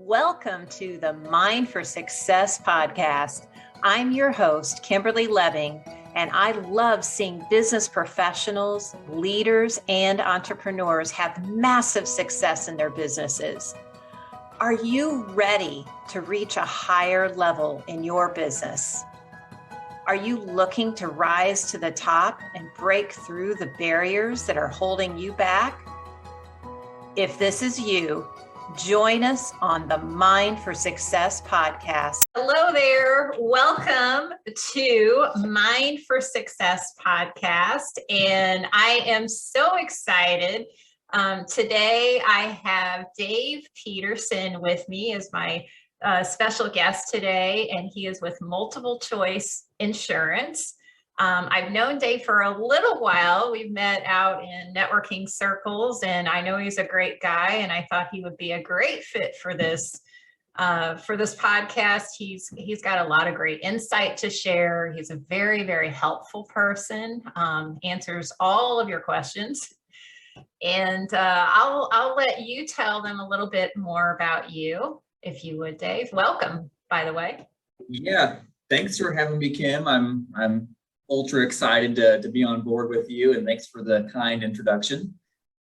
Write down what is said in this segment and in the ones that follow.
Welcome to the Mind for Success podcast. I'm your host, Kimberly Lebbing, and I love seeing business professionals, leaders, and entrepreneurs have massive success in their businesses. Are you ready to reach a higher level in your business? Are you looking to rise to the top and break through the barriers that are holding you back? If this is you, join us on the Mind for Success podcast. Hello there. Welcome to Mind for Success podcast. And I am so excited. Today I have Dave Petersen with me as my special guest today, and he is with Multiple Choice Insurance. I've known Dave for a little while. We've met out in networking circles, and I know he's a great guy, and I thought he would be a great fit for this podcast. He's got a lot of great insight to share. He's a very, very helpful person, answers all of your questions. And I'll let you tell them a little bit more about you, if you would, Dave. Welcome, by the way. Yeah, thanks for having me, Kim. I'm ultra excited to be on board with you, and thanks for the kind introduction.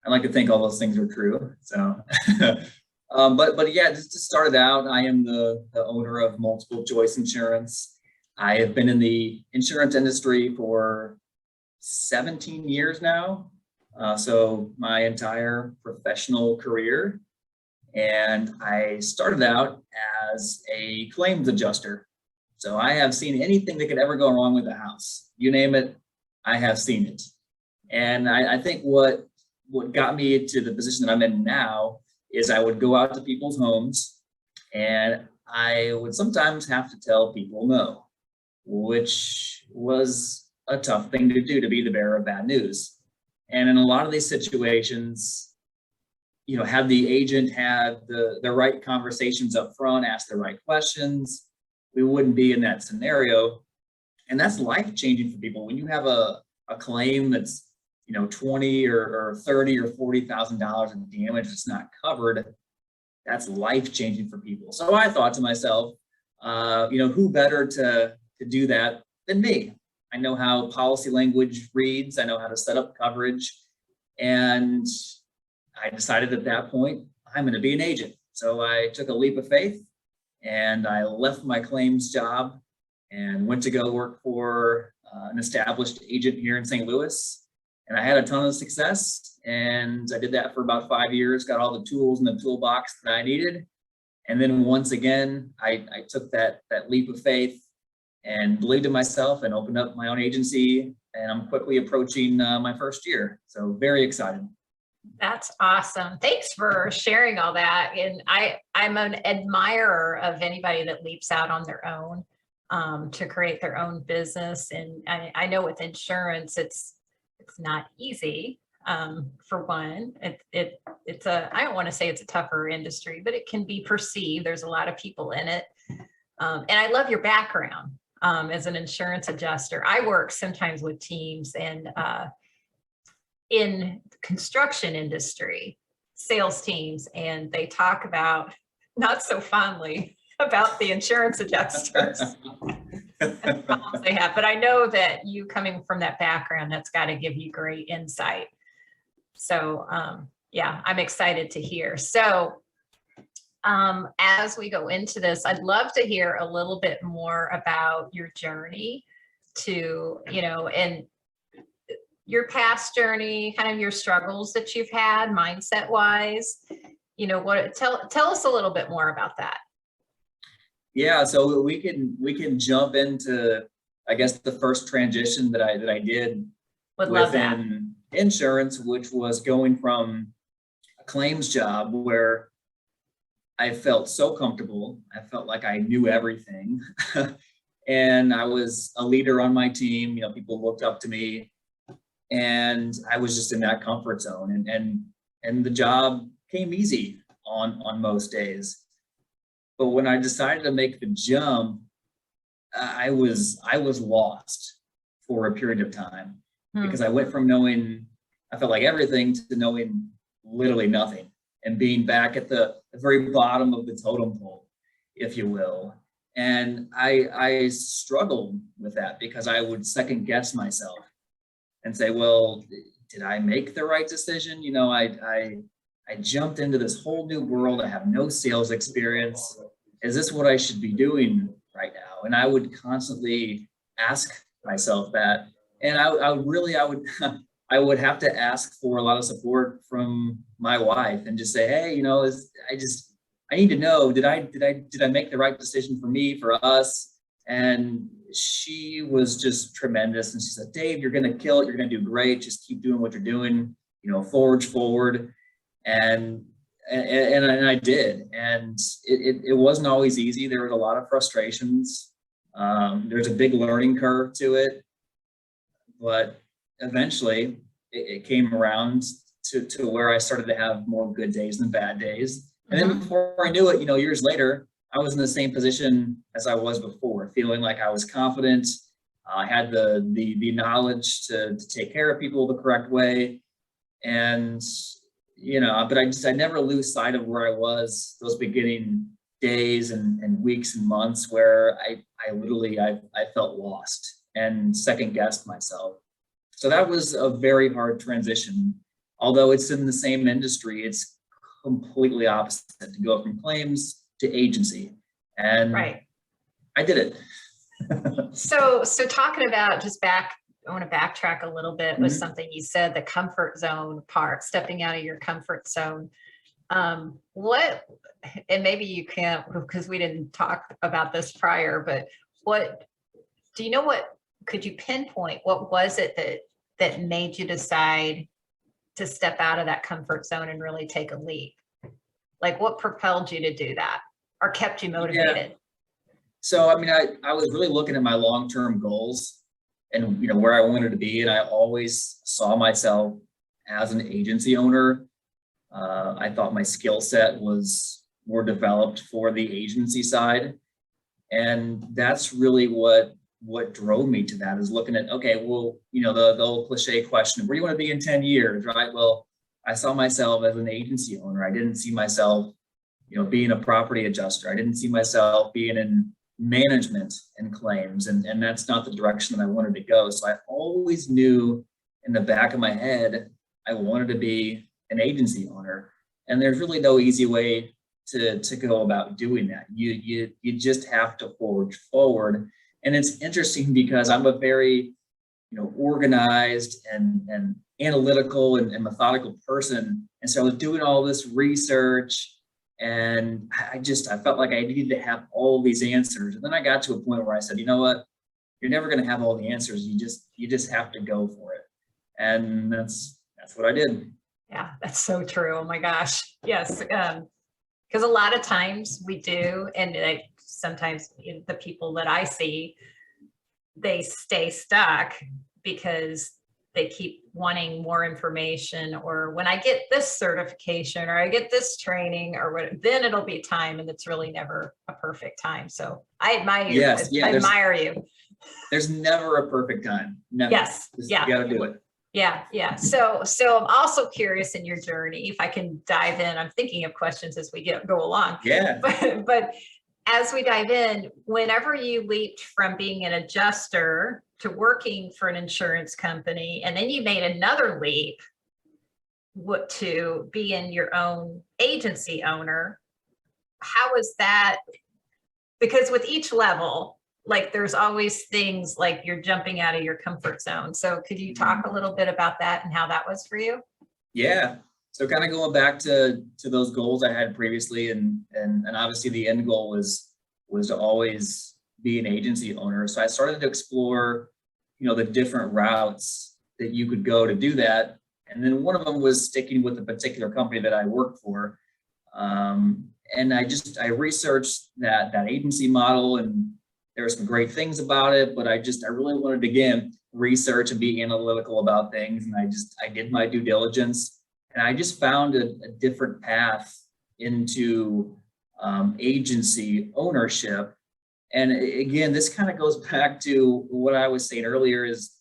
I like to think all those things are true. So, but yeah, just to start it out, I am the owner of Multiple Choice Insurance. I have been in the insurance industry for 17 years now. So my entire professional career. And I started out as a claims adjuster. So I have seen anything that could ever go wrong with the house. You name it, I have seen it. And I think what got me to the position that I'm in now is I would go out to people's homes and I would sometimes have to tell people no, which was a tough thing to do, to be the bearer of bad news. And in a lot of these situations, had the agent had the right conversations up front, ask the right questions, we wouldn't be in that scenario. And that's life-changing for people. When you have a claim that's, $20 or $30 or $40,000 in damage that's not covered, that's life-changing for people. So I thought to myself, who better to do that than me? I know how policy language reads. I know how to set up coverage. And I decided at that point, I'm going to be an agent. So I took a leap of faith and I left my claims job and went to go work for an established agent here in St. Louis. And I had a ton of success. And I did that for about 5 years, got all the tools in the toolbox that I needed. And then once again, I took that leap of faith and believed in myself and opened up my own agency. And I'm quickly approaching my first year. So very excited. That's awesome. Thanks for sharing all that. And I'm an admirer of anybody that leaps out on their own to create their own business. And I know with insurance, it's not easy. For one, it's I don't want to say it's a tougher industry, but it can be perceived. There's a lot of people in it. And I love your background as an insurance adjuster. I work sometimes with teams and in construction industry, sales teams, and they talk about, not so fondly, about the insurance adjusters and the problems they have. But I know that you coming from that background, that's got to give you great insight. So yeah, I'm excited to hear. So as we go into this, I'd love to hear a little bit more about your journey to, and your past journey, kind of your struggles that you've had mindset wise, tell us a little bit more about that. Yeah, so we can jump into, I guess, the first transition that I did within insurance, which was going from a claims job where I felt so comfortable. I felt like I knew everything. And I was a leader on my team. People looked up to me. And I was just in that comfort zone, and the job came easy on most days. But when I decided to make the jump, I was lost for a period of time because I went from knowing, I felt like everything, to knowing literally nothing, and being back at the the very bottom of the totem pole, if you will. And I struggled with that because I would second guess myself and say, well, did I make the right decision? You know, I jumped into this whole new world. I have no sales experience. Is this what I should be doing right now? And I would constantly ask myself that. And I would I would have to ask for a lot of support from my wife and just say, hey, you know, I need to know, did I make the right decision for me, for us? And she was just tremendous. And she said, Dave, you're going to kill it. You're going to do great. Just keep doing what you're doing, you know, forge forward. And I did. And it wasn't always easy. There was a lot of frustrations. There's a big learning curve to it, but eventually it came around to where I started to have more good days than bad days. And then before I knew it, you know, years later, I was in the same position as I was before, feeling like I was confident. I had the knowledge to take care of people the correct way. And, you know, but I never lose sight of where I was those beginning days and weeks and months where I literally felt lost and second guessed myself. So that was a very hard transition. Although it's in the same industry, it's completely opposite, to go from claims to agency. And right. I did it. So talking about I want to backtrack a little bit with something you said, the comfort zone part, stepping out of your comfort zone. And maybe you can't, because we didn't talk about this prior, but could you pinpoint what was it that made you decide to step out of that comfort zone and really take a leap? Like, what propelled you to do that or kept you motivated? Yeah. So, I mean, I was really looking at my long-term goals and, you know, where I wanted to be. And I always saw myself as an agency owner. I thought my skill set was more developed for the agency side. And that's really what drove me to that, is looking at, okay, well, you know, the old cliche question, where do you want to be in 10 years, right? Well, I saw myself as an agency owner. I didn't see myself, you know, being a property adjuster. I didn't see myself being in management and claims, and that's not the direction that I wanted to go. So I always knew in the back of my head, I wanted to be an agency owner. And there's really no easy way to go about doing that. You just have to forge forward. And it's interesting because I'm a very, you know, organized and analytical and methodical person. And so I was doing all this research, and I felt like I needed to have all these answers. And then I got to a point where I said, you know what, you're never going to have all the answers. You just have to go for it. And that's what I did. Yeah, that's so true. Oh my gosh. Yes. Because a lot of times we do, and sometimes the people that I see, they stay stuck because they keep wanting more information, or when I get this certification or I get this training or what, then it'll be time. And it's really never a perfect time. So I admire you. Yes, yeah, I admire you. There's never a perfect time. Never. Yes. Yeah. You got to do it. Yeah. Yeah. So I'm also curious in your journey, if I can dive in. I'm thinking of questions as we go along. Yeah. But as we dive in, whenever you leaped from being an adjuster to working for an insurance company, and then you made another leap to being your own agency owner, how was that? Because with each level, like, there's always things like you're jumping out of your comfort zone. So could you talk a little bit about that and how that was for you? Yeah. So kind of going back to those goals I had previously, and obviously the end goal was to always be an agency owner. So I started to explore, you know, the different routes that you could go to do that. And then one of them was sticking with a particular company that I worked for. And I researched that agency model, and there were some great things about it, but I really wanted to, again, research and be analytical about things. And I did my due diligence, and I just found a different path into agency ownership. And again, this kind of goes back to what I was saying earlier, is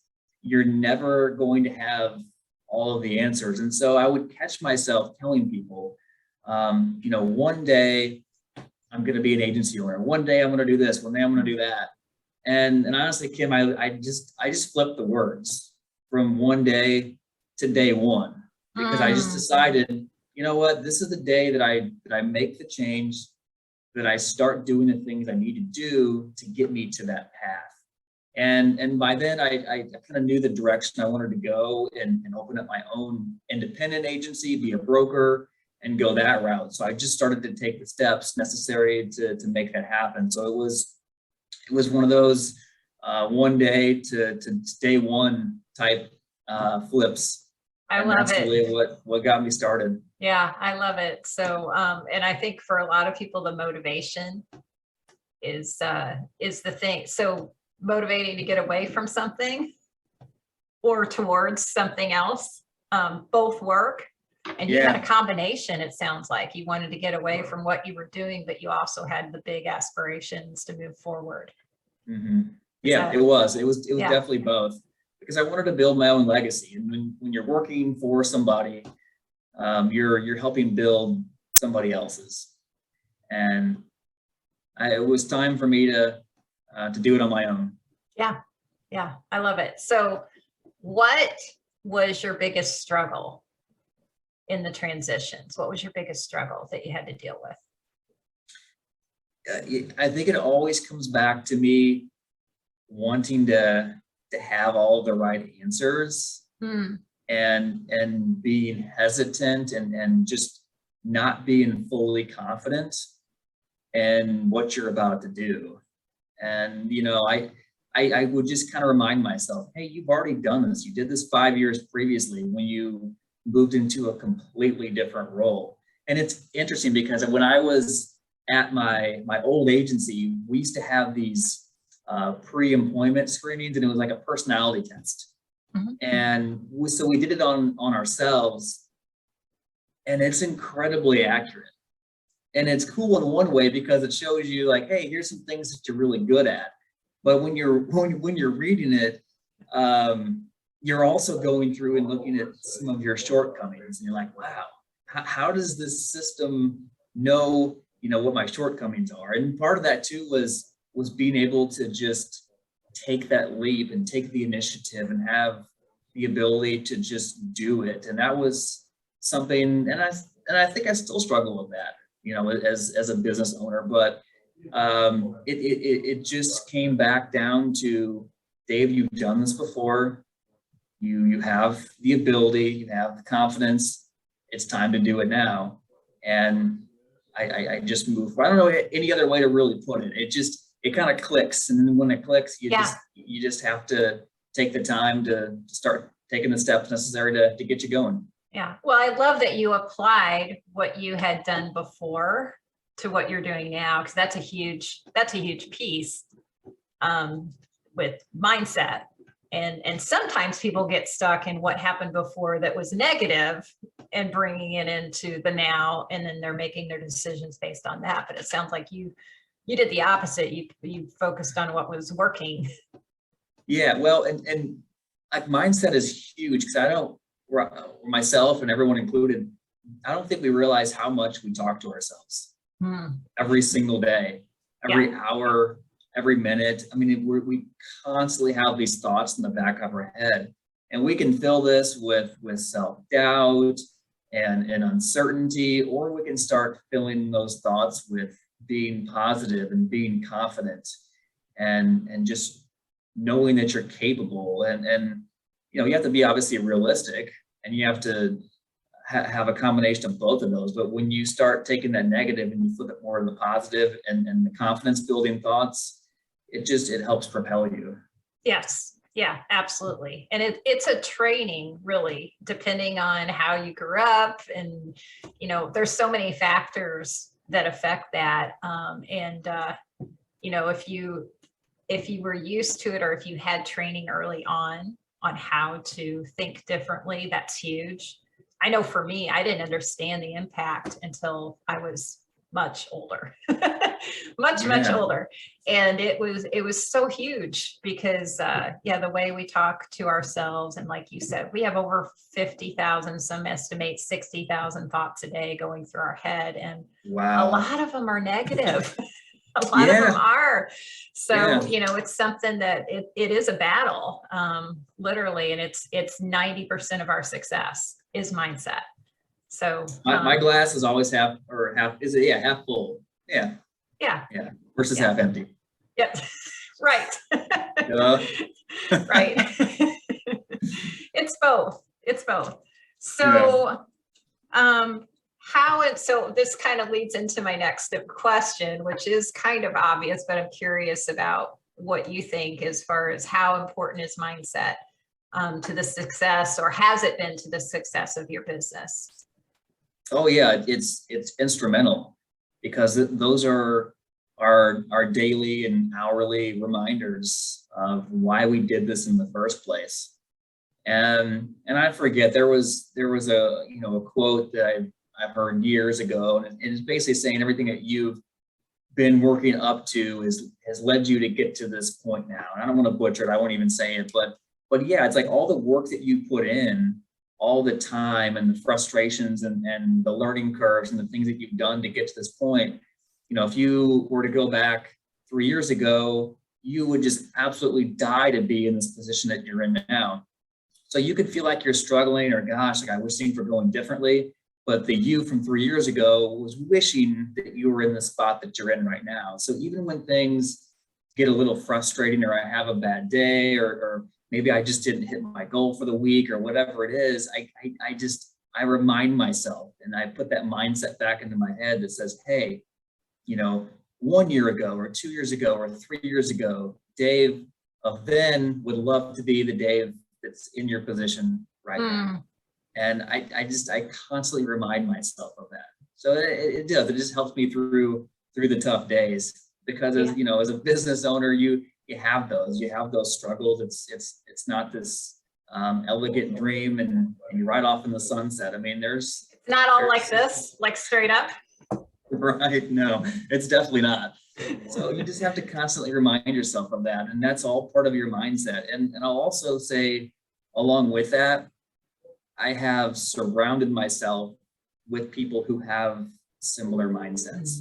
you're never going to have all of the answers. And so I would catch myself telling people, one day I'm going to be an agency owner. One day I'm going to do this. One day I'm going to do that. And honestly, Kim, I just flipped the words from one day to day one, because I just decided, you know what, this is the day that I make the change, that I start doing the things I need to do to get me to that path. And by then I kind of knew the direction I wanted to go, and open up my own independent agency, be a broker, and go that route. So I just started to take the steps necessary to make that happen. So it was one of those one day to day one type flips. I love that's it. Really what got me started. Yeah, I love it. So, and I think for a lot of people, the motivation is the thing. So motivating to get away from something or towards something else, both work. And you had a combination, it sounds like. You wanted to get away from what you were doing, but you also had the big aspirations to move forward. Mm-hmm. Yeah, it was definitely both, because I wanted to build my own legacy. And when you're working for somebody, you're helping build somebody else's. And it was time for me to do it on my own. Yeah, I love it. So what was your biggest struggle in the transitions? What was your biggest struggle that you had to deal with? I think it always comes back to me wanting to have all the right answers, and being hesitant and just not being fully confident in what you're about to do. And I would just kind of remind myself, hey, you've already done this. You did this 5 years previously when you moved into a completely different role. And it's interesting because when I was at my old agency, we used to have these pre-employment screenings, and it was like a personality test. And so we did it on ourselves, and it's incredibly accurate. And it's cool in one way because it shows you like, hey, here's some things that you're really good at. But when you're reading it, you're also going through and looking at some of your shortcomings, and you're like, wow, how does this system know, what my shortcomings are? And part of that too was being able to just take that leap and take the initiative and have the ability to just do it. And that was something, and I think I still struggle with that, as a business owner. But it just came back down to, Dave, you've done this before. You have the ability, you have the confidence. It's time to do it now. And I just moved. I don't know any other way to really put it. It kind of clicks, and then when it clicks, you just have to take the time to start taking the steps necessary to get you going. Yeah. Well, I love that you applied what you had done before to what you're doing now, because that's a huge piece with mindset. And sometimes people get stuck in what happened before that was negative and bringing it into the now, and then they're making their decisions based on that. But it sounds like you did the opposite. You focused on what was working. Yeah, well, and like mindset is huge, because I don't, myself and everyone included, I don't think we realize how much we talk to ourselves every single day, every hour, every minute. I mean, we constantly have these thoughts in the back of our head, and we can fill this with self-doubt and uncertainty, or we can start filling those thoughts with being positive and being confident and just knowing that you're capable. And you have to be obviously realistic, and you have to have a combination of both of those. But when you start taking that negative and you flip it more to the positive and the confidence building thoughts, it helps propel you. Yes. Yeah, absolutely. And it's a training, really, depending on how you grew up. And, there's so many factors that affect that. If you were used to it, or if you had training early on how to think differently, that's huge. I know for me, I didn't understand the impact until I was much older, much older. And it was so huge because, the way we talk to ourselves. And like you said, we have over 50,000, some estimate 60,000 thoughts a day going through our head. And a lot of them are negative. A lot of them are. So, it's something that it is a battle, literally. And it's 90% of our success is mindset. So my glass is always half full. Yeah. Versus half empty. Yep. Right. Right. It's both. So, so this kind of leads into my next question, which is kind of obvious, but I'm curious about what you think as far as how important is mindset to the success, or has it been to the success of your business? Oh yeah, it's instrumental, because those are our daily and hourly reminders of why we did this in the first place. And I forget, there was a quote that I've heard years ago, and it's basically saying everything that you've been working up to has led you to get to this point now. And I don't want to butcher it, I won't even say it, but yeah, it's like all the work that you put in, all the time and the frustrations and the learning curves and the things that you've done to get to this point. If you were to go back 3 years ago, you would just absolutely die to be in this position that you're in now. So you could feel like you're struggling, or gosh, like I wish things were going differently. But the you from 3 years ago was wishing that you were in the spot that you're in right now. So even when things get a little frustrating, or I have a bad day, or maybe I just didn't hit my goal for the week, or whatever it is, I remind myself, and I put that mindset back into my head that says, hey, 1 year ago, or 2 years ago, or 3 years ago, Dave of then would love to be the Dave that's in your position right now. And I constantly remind myself of that. So it does. It just helps me through the tough days, because as a business owner, you have those struggles. It's not this elegant dream and you ride off in the sunset. I mean, it's not all like this, like straight up. Right. No, it's definitely not. So you just have to constantly remind yourself of that. And that's all part of your mindset. And I'll also say, along with that, I have surrounded myself with people who have similar mindsets.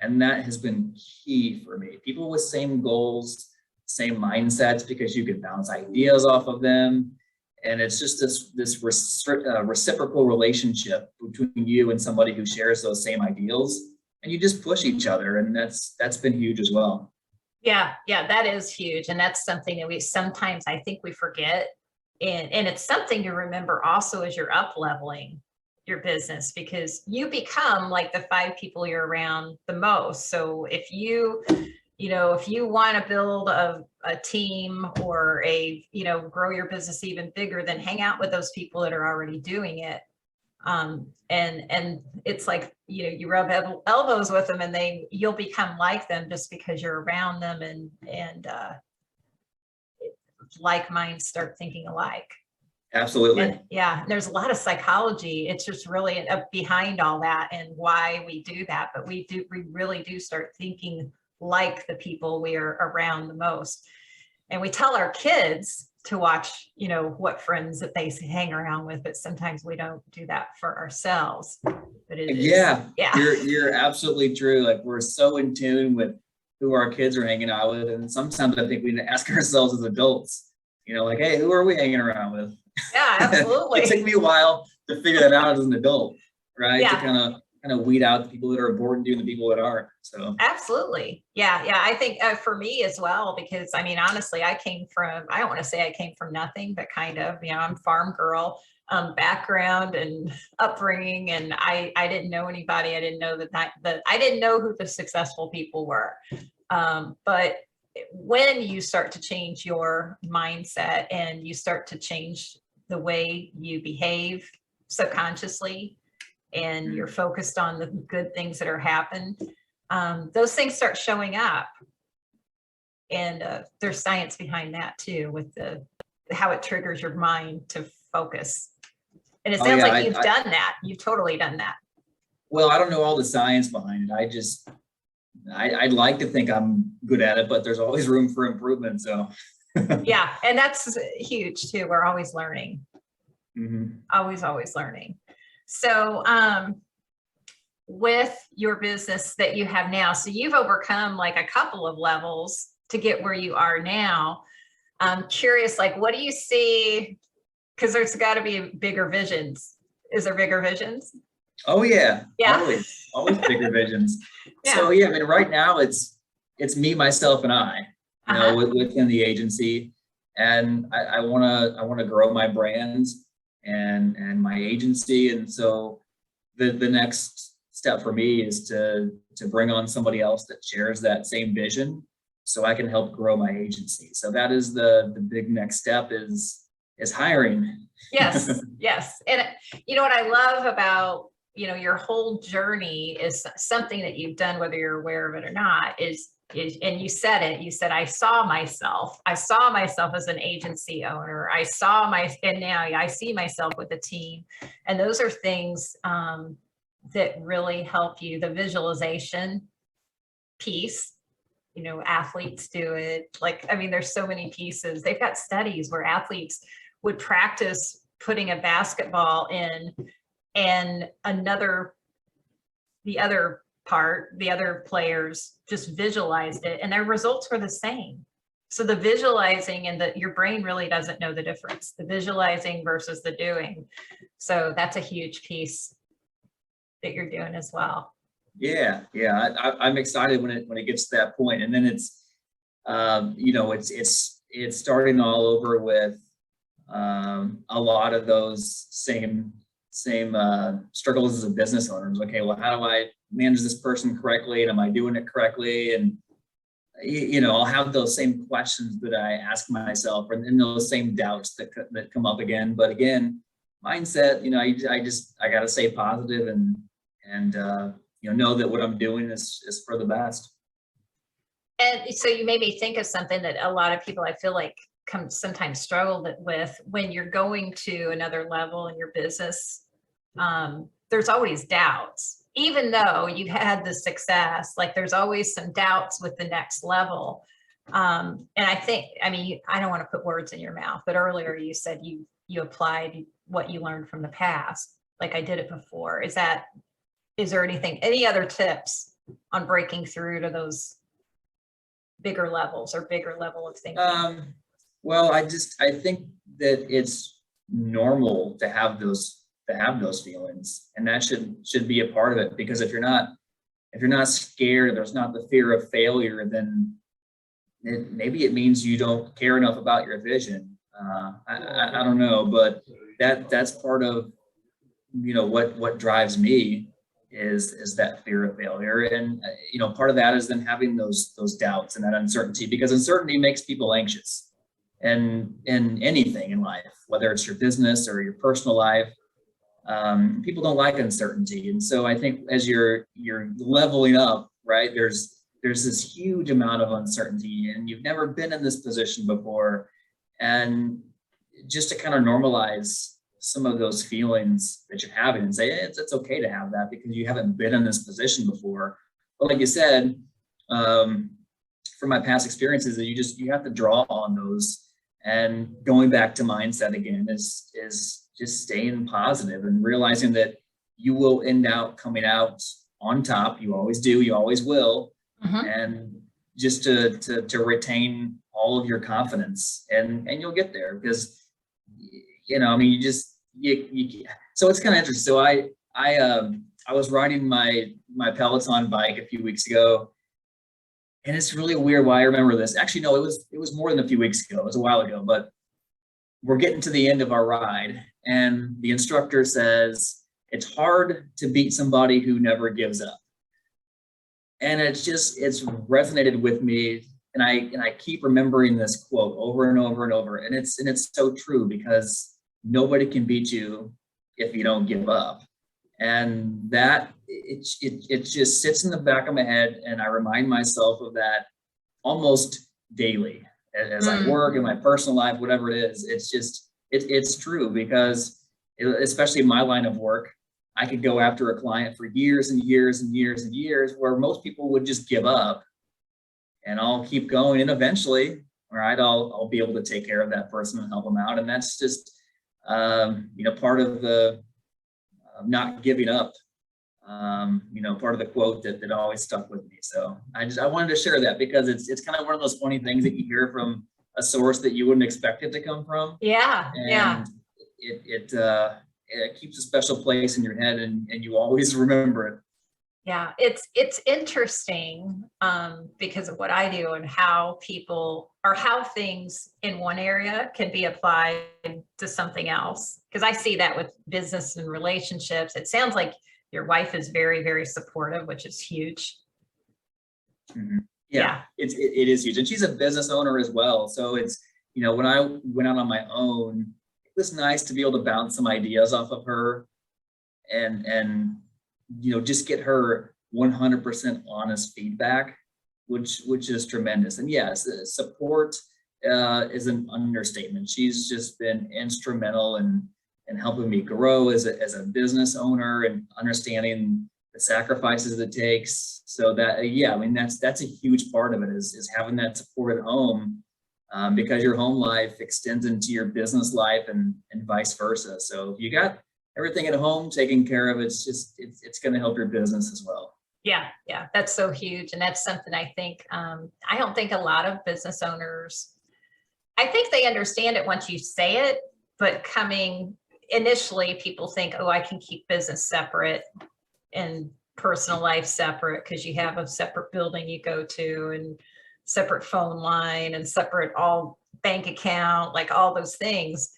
And that has been key for me. People with same goals, same mindsets, because you can bounce ideas off of them. And it's just this reciprocal relationship between you and somebody who shares those same ideals, and you just push each other. And that's been huge as well. Yeah, that is huge. And that's something that sometimes I think we forget. And it's something to remember also as you're up leveling your business, because you become like the 5 people you're around the most. So if you want to build a team, or grow your business even bigger, then hang out with those people that are already doing it. And it's like, you rub elbows with them, and you'll become like them just because you're around them, and like minds start thinking alike. Absolutely. And there's a lot of psychology. It's just really behind all that and why we do that. But we really do start thinking like the people we are around the most. And we tell our kids to watch, what friends that they hang around with, but sometimes we don't do that for ourselves. But you're absolutely true. Like, we're so in tune with who our kids are hanging out with. And sometimes I think we need to ask ourselves as adults, like, hey, who are we hanging around with? Yeah, absolutely. It took me a while to figure that out as an adult, right? To kind of weed out the people that are important to you and the people that aren't. So absolutely. Yeah. I think for me as well, because I mean, honestly, I don't want to say I came from nothing, but kind of, I'm farm girl background and upbringing. And I didn't know anybody. I didn't know that I didn't know who the successful people were. But when you start to change your mindset and you start to change the way you behave subconsciously, and you're focused on the good things that are happening, those things start showing up. And there's science behind that too, with how it triggers your mind to focus. And it sounds like you've done that. You've totally done that. Well, I don't know all the science behind it. I'd like to think I'm good at it, but there's always room for improvement. So Yeah, and that's huge too. We're always learning. mm-hmm. Always learning. So with your business that you have now, so you've overcome like a couple of levels to get where you are now. I'm curious, like, what do you see? Because there's got to be bigger visions. Is there bigger visions? Oh yeah, Yeah, always bigger visions. Yeah. So yeah, I mean, right now it's me, myself, and I, you know, within the agency, and I wanna grow my brands and my agency, and so the next step for me is to bring on somebody else that shares that same vision, so I can help grow my agency. So that is the big next step is hiring. Yes, yes. And you know what I love about, you know, your whole journey is something that you've done, whether you're aware of it or not, is and you said it, you said, I saw myself as an agency owner. And now I see myself with a team. And those are things that really help you. The visualization piece, you know, athletes do it. Like, I mean, there's so many pieces. They've got studies where athletes would practice putting a basketball in, and the other players just visualized it, and their results were the same. So the visualizing and your brain really doesn't know the difference, the visualizing versus the doing. So that's a huge piece that you're doing as well. Yeah. I'm excited when it gets to that point, and then it's, you know, it's starting all over with a lot of those same struggles as a business owner. Okay, well, how do I manage this person correctly, and am I doing it correctly? And you know, I'll have those same questions that I ask myself, and then those same doubts that come up again. But again, mindset, you know, I got to stay positive and you know that what I'm doing is for the best. And so you made me think of something that a lot of people, I feel like, sometimes struggle with when you're going to another level in your business. There's always doubts, even though you've had the success. Like, there's always some doubts with the next level. And I think, I mean, I don't want to put words in your mouth, but earlier you said you applied what you learned from the past. Like, I did it before. Is there any other tips on breaking through to those bigger levels or bigger level of thinking? Well, I think that it's normal to have those feelings, and that should be a part of it, because if you're not scared, there's not the fear of failure, then maybe it means you don't care enough about your vision. I don't know, but that's part of, you know, what drives me is that fear of failure. And you know, part of that is then having those doubts and that uncertainty, because uncertainty makes people anxious. And in anything in life, whether it's your business or your personal life, people don't like uncertainty. And so I think as you're leveling up, right, there's this huge amount of uncertainty, and you've never been in this position before. And just to kind of normalize some of those feelings that you're having and say, it's okay to have that, because you haven't been in this position before. But like you said, from my past experiences, that you have to draw on those. And going back to mindset again is just staying positive and realizing that you will end out coming out on top. You always do, you always will. And just to retain all of your confidence, and you'll get there, because you know, I mean, you so it's kind of interesting. So I was riding my Peloton bike a few weeks ago, and it's really weird why I remember this. Actually, no, it was more than a few weeks ago. It was a while ago, but we're getting to the end of our ride, and the instructor says, it's hard to beat somebody who never gives up. And it's resonated with me. And I keep remembering this quote over and over and over. And it's so true, because nobody can beat you if you don't give up. And that it just sits in the back of my head, and I remind myself of that almost daily as I work in my personal life, whatever it is. It's true, because especially in my line of work, I could go after a client for years and years and years and years, where most people would just give up, and I'll keep going. And eventually, all right, I'll be able to take care of that person and help them out. And that's just, part of the not giving up, part of the quote that always stuck with me. So I wanted to share that, because it's kind of one of those funny things that you hear from a source that you wouldn't expect it to come from. Yeah. And Yeah. it keeps a special place in your head, and you always remember it. Yeah, it's interesting because of what I do and how people, or how things in one area can be applied to something else. Because I see that with business and relationships. It sounds like your wife is very, very supportive, which is huge. Mm-hmm. Yeah, it is huge. And she's a business owner as well. So it's, when I went out on my own, it was nice to be able to bounce some ideas off of her, and just get her 100% honest feedback, which is tremendous. And yes, support is an understatement. She's just been instrumental in helping me grow as a business owner, and understanding the sacrifices it takes. So that, that's a huge part of it, is having that support at home, because your home life extends into your business life, and vice versa. So if you got everything at home taken care of, it's going to help your business as well. Yeah, that's so huge. And that's something I think, I don't think a lot of business owners, I think they understand it once you say it, but initially people think, oh, I can keep business separate and personal life separate, because you have a separate building you go to, and separate phone line, and separate all bank account, like all those things.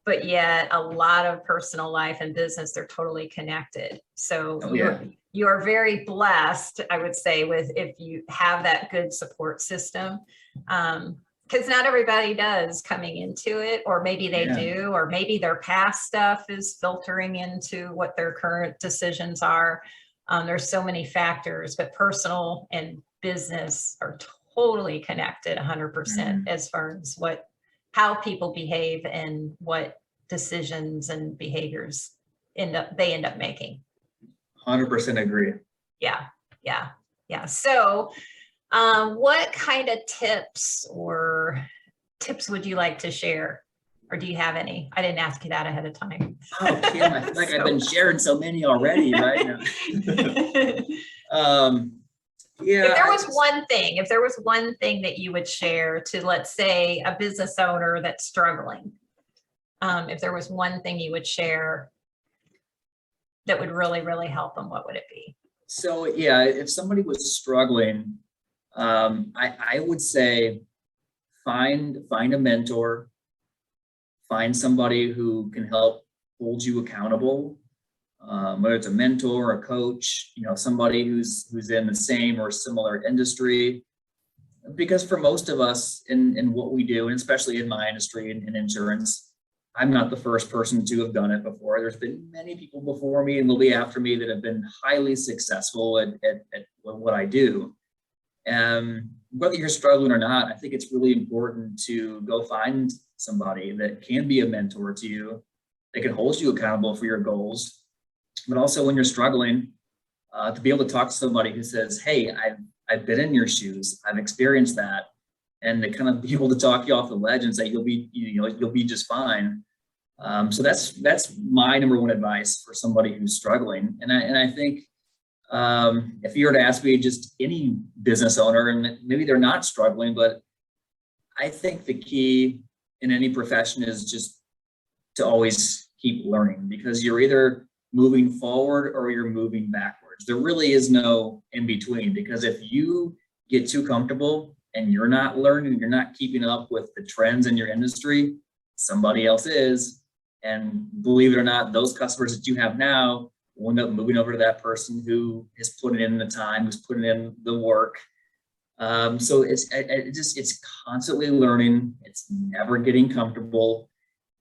But yet a lot of personal life and business, they're totally connected. So you're very blessed, I would say, if you have that good support system. Because not everybody does coming into it, or maybe they do, or maybe their past stuff is filtering into what their current decisions are. There's so many factors, but personal and business are totally connected 100% as far as how people behave and what decisions and behaviors end up making. 100% agree. Yeah. So what kind of tips would you like to share? Or do you have any? I didn't ask you that ahead of time. Oh, Kim, I feel like I've been sharing so many already, right? If there was one thing that you would share to, let's say, a business owner that's struggling, if there was one thing you would share that would really, really help them, what would it be? So if somebody was struggling, I would say find a mentor, find somebody who can help hold you accountable, whether it's a mentor, a coach, somebody who's in the same or similar industry. Because for most of us in what we do, and especially in my industry in insurance, I'm not the first person to have done it before. There's been many people before me, and will be after me, that have been highly successful at what I do. Whether you're struggling or not, I think it's really important to go find somebody that can be a mentor to you, that can hold you accountable for your goals. But also, when you're struggling, to be able to talk to somebody who says, hey, I've been in your shoes, I've experienced that, and to kind of be able to talk you off the ledge and say, you'll be just fine. So that's my number one advice for somebody who's struggling. And I think if you were to ask me, just any business owner, and maybe they're not struggling, but I think the key in any profession is just to always keep learning, because you're either moving forward or you're moving backwards. There really is no in between, because if you get too comfortable and you're not learning, you're not keeping up with the trends in your industry, somebody else is. And believe it or not, those customers that you have now will end up moving over to that person who is putting in the time, who's putting in the work. So it's constantly learning. It's never getting comfortable,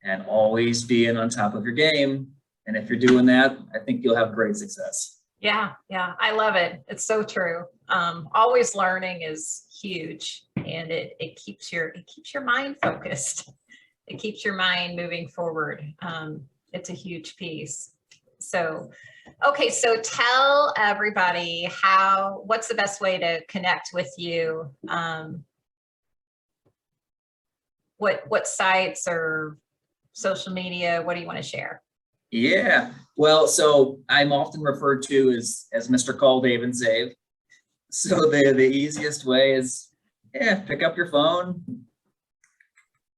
and always being on top of your game. And if you're doing that, I think you'll have great success. Yeah, I love it. It's so true. Always learning is huge, and it keeps your mind focused. It keeps your mind moving forward. It's a huge piece. So, okay. So tell everybody what's the best way to connect with you? What sites or social media, what do you want to share? Yeah, well, so I'm often referred to as Mr. Call, Dave, and Save. So the easiest way is, pick up your phone,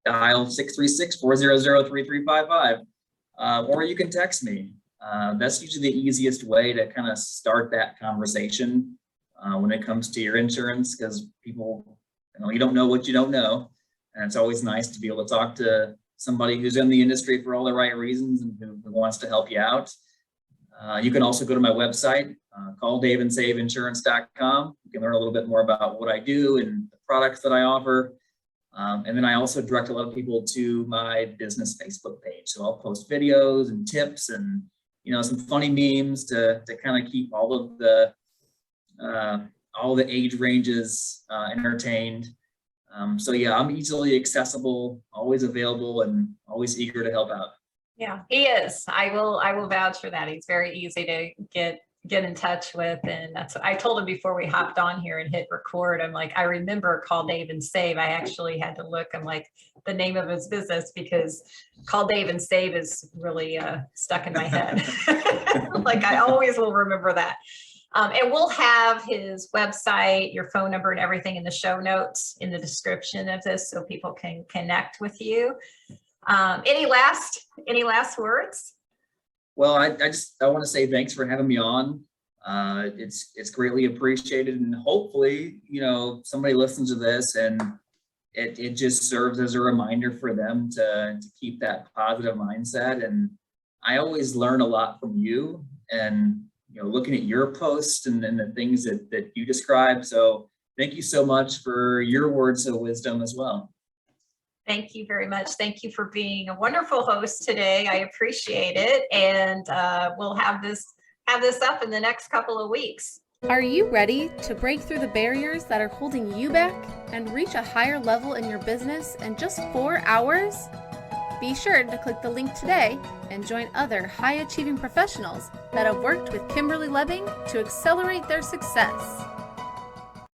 dial 636-400-3355, or you can text me. That's usually the easiest way to kind of start that conversation when it comes to your insurance, because people, you don't know what you don't know. And it's always nice to be able to talk to somebody who's in the industry for all the right reasons and who wants to help you out. You can also go to my website, calldaveandsaveinsurance.com. You can learn a little bit more about what I do and the products that I offer. And then I also direct a lot of people to my business Facebook page. So I'll post videos and tips and, some funny memes to kind of keep all of the age ranges entertained. So yeah, I'm easily accessible, always available, and always eager to help out. Yeah, he is. I will vouch for that. He's very easy to get in touch with. And that's what I told him before we hopped on here and hit record. I'm like, I remember Call Dave and Save. I actually had to look. I'm like, the name of his business, because Call Dave and Save is really stuck in my head. Like, I always will remember that. And we'll have his website, your phone number, and everything in the show notes in the description of this, so people can connect with you. Any last words? Well, I want to say thanks for having me on. It's greatly appreciated, and hopefully, somebody listens to this and it just serves as a reminder for them to keep that positive mindset. And I always learn a lot from you, and looking at your posts and the things that you describe. So thank you so much for your words of wisdom as well. Thank you very much. Thank you for being a wonderful host today. I appreciate it. And we'll have this up in the next couple of weeks. Are you ready to break through the barriers that are holding you back and reach a higher level in your business in just 4 hours? Be sure to click the link today and join other high-achieving professionals that have worked with Kimberly Lebbing to accelerate their success.